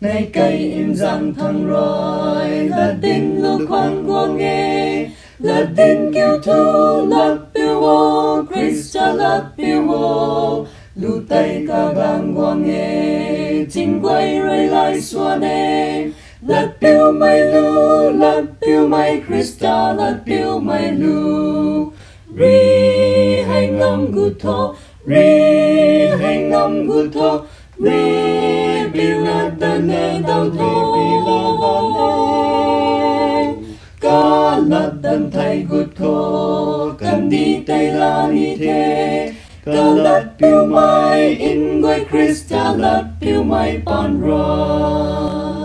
nay cây im rằng thăng rồi là tin lúc khoan của nghe là tin kêu thu lập biểu vô Christa lập biểu vô lu tay cả gang của nghe chính quay rồi lại xóa nè lập biểu mày Christa lập biểu mày lu ri hay ngâm gu thô ri hay ngâm gu thô ri biểu là đơn nè đau thô ca lật đơn thay gu thô cần đi tay là đi thế ca lật biểu mày in quay Christa lật biểu mày pan rồi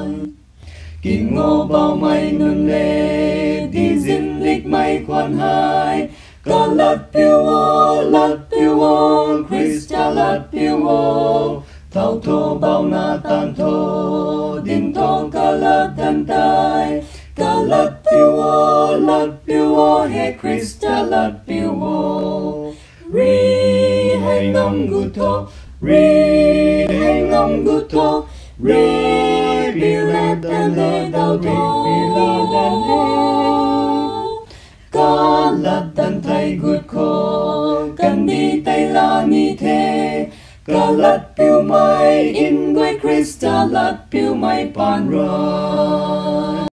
kinh ngô bao mày nôn lệ đi dinh lịch mày quan hai ca lật biểu vô Christa lật biểu vô thao thô bao na tan thô đinh thô ca lật thân tai ca lật biểu vô he Christa lật biểu vô ri hay ngâm gu thô ri hay ngâm gu thô ri biểu là đơn lệ đau thô ca lật đơn thay gút khô cần đi tay là ni thế ca lật biểu mày in quay Christa lật biểu mày pan rồi